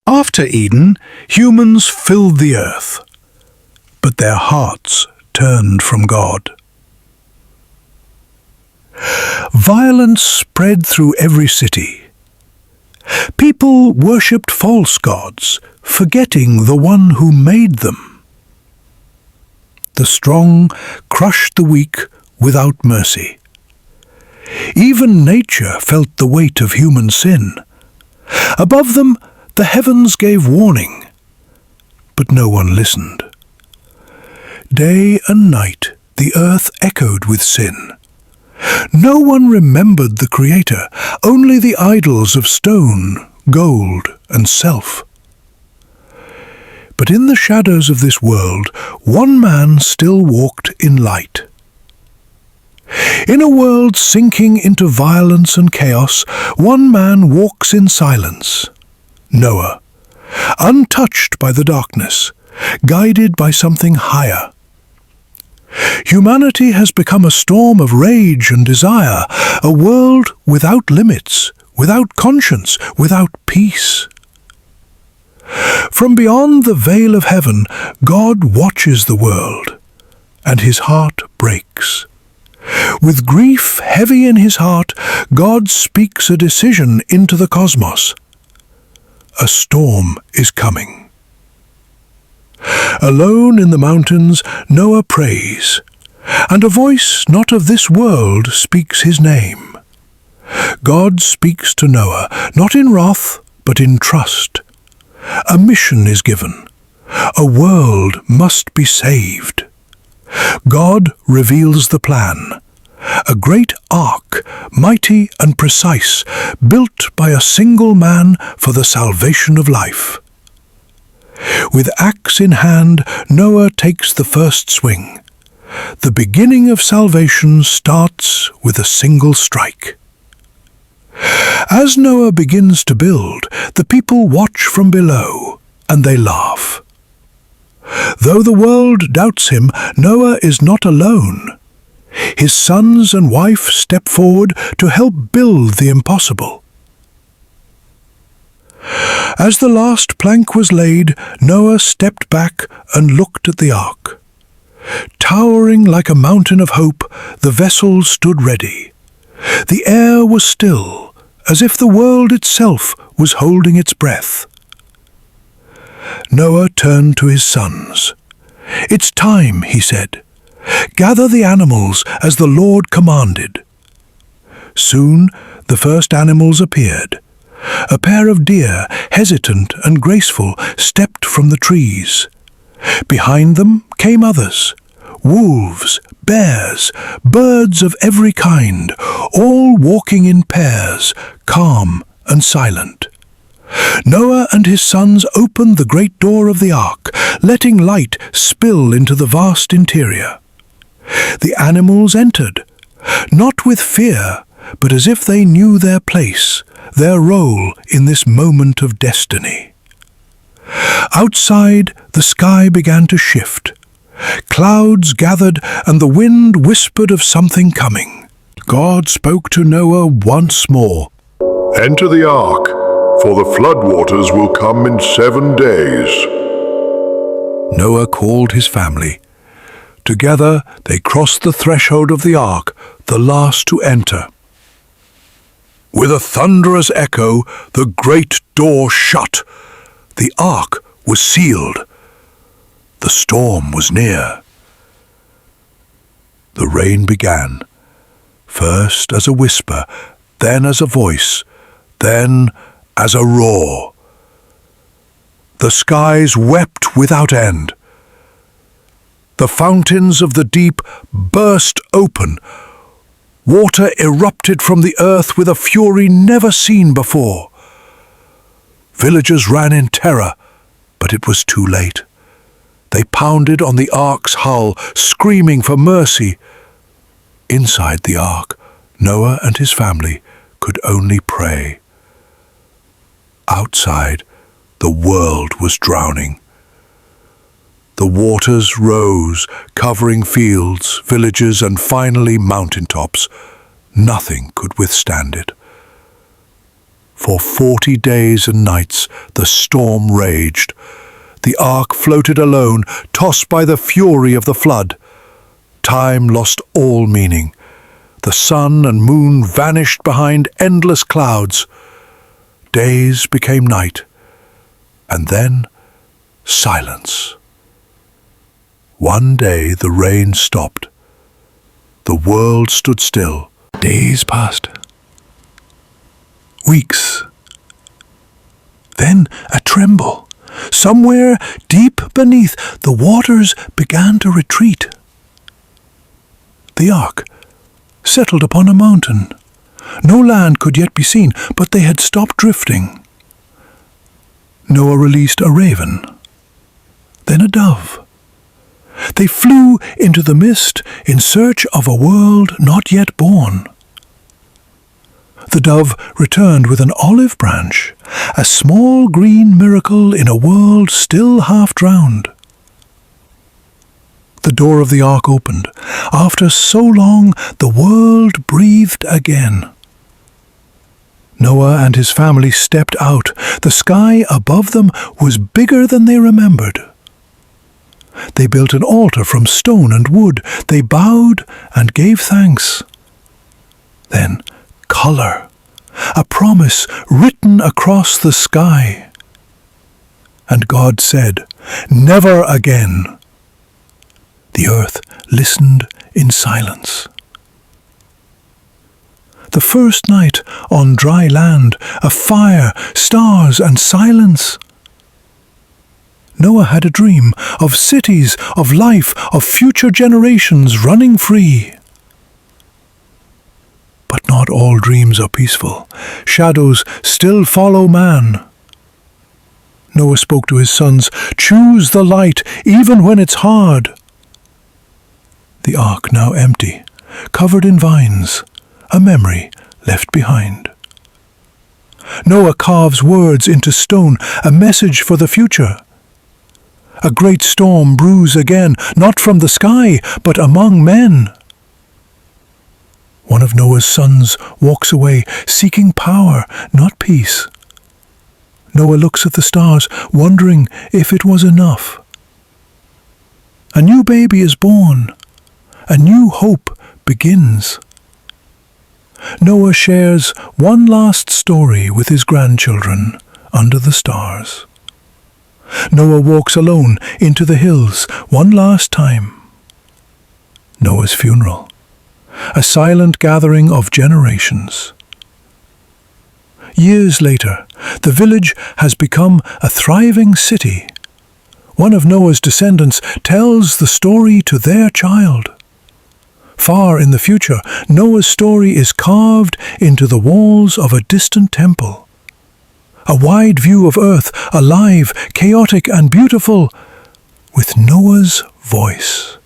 After Eden, humans filled the earth, but their hearts turned from God. Violence spread through every city. People worshipped false gods, forgetting the one who made them. The strong crushed the weak without mercy. Even nature felt the weight of human sin. Above them, the heavens gave warning, but no one listened. Day and night, the earth echoed with sin. No one remembered the Creator, only the idols of stone, gold, and self. But in the shadows of this world, one man still walked in light. In a world sinking into violence and chaos, one man walks in silence. Noah, untouched by the darkness, guided by something higher. Humanity has become a storm of rage and desire, a world without limits, without conscience, without peace. From beyond the veil of heaven, God watches the world, and his heart breaks. With grief heavy in his heart, God speaks a decision into the cosmos. A storm is coming. Alone in the mountains, Noah prays, and a voice not of this world speaks his name. God speaks to Noah, not in wrath, but in trust. A mission is given. A world must be saved. God reveals the plan. A great ark, mighty and precise, built by a single man for the salvation of life. With axe in hand, Noah takes the first swing. The beginning of salvation starts with a single strike. As Noah begins to build, the people watch from below, and they laugh. Though the world doubts him, Noah is not alone. His sons and wife step forward to help build the impossible. As the last plank was laid, Noah stepped back and looked at the ark. Towering like a mountain of hope, the vessel stood ready. The air was still, as if the world itself was holding its breath. Noah turned to his sons. "It's time," he said. "Gather the animals as the Lord commanded." Soon the first animals appeared. A pair of deer, hesitant and graceful, stepped from the trees. Behind them came others, wolves, bears, birds of every kind, all walking in pairs, calm and silent. Noah and his sons opened the great door of the ark, letting light spill into the vast interior. The animals entered, not with fear, but as if they knew their place, their role in this moment of destiny. Outside, the sky began to shift. Clouds gathered, and the wind whispered of something coming. God spoke to Noah once more. "Enter the ark, for the floodwaters will come in 7 days." Noah called his family. Together they crossed the threshold of the ark, the last to enter. With a thunderous echo, the great door shut. The ark was sealed. The storm was near. The rain began, first as a whisper, then as a voice, then as a roar. The skies wept without end. The fountains of the deep burst open. Water erupted from the earth with a fury never seen before. Villagers ran in terror, but it was too late. They pounded on the ark's hull, screaming for mercy. Inside the ark, Noah and his family could only pray. Outside, the world was drowning. The waters rose, covering fields, villages, and finally mountaintops. Nothing could withstand it. For 40 days and nights the storm raged. The ark floated alone, tossed by the fury of the flood. Time lost all meaning. The sun and moon vanished behind endless clouds. Days became night, and then silence. One day the rain stopped. The world stood still. Days passed. Weeks. Then a tremble. Somewhere deep beneath, the waters began to retreat. The ark settled upon a mountain. No land could yet be seen, but they had stopped drifting. Noah released a raven, then a dove. They flew into the mist in search of a world not yet born. The dove returned with an olive branch, a small green miracle in a world still half drowned. The door of the ark opened. After so long, the world breathed again. Noah and his family stepped out. The sky above them was bigger than they remembered. They built an altar from stone and wood. They bowed and gave thanks. Then color, a promise written across the sky. And God said, "Never again." The earth listened in silence. The first night on dry land, a fire, stars, and silence. Noah had a dream of cities, of life, of future generations running free. But not all dreams are peaceful. Shadows still follow man. Noah spoke to his sons, "Choose the light, even when it's hard." The ark now empty, covered in vines, a memory left behind. Noah carves words into stone, a message for the future. A great storm brews again, not from the sky, but among men. One of Noah's sons walks away, seeking power, not peace. Noah looks at the stars, wondering if it was enough. A new baby is born. A new hope begins. Noah shares one last story with his grandchildren under the stars. Noah walks alone into the hills one last time. Noah's funeral, a silent gathering of generations. Years later, the village has become a thriving city. One of Noah's descendants tells the story to their child. Far in the future, Noah's story is carved into the walls of a distant temple. A wide view of earth, alive, chaotic, and beautiful, with Noah's voice.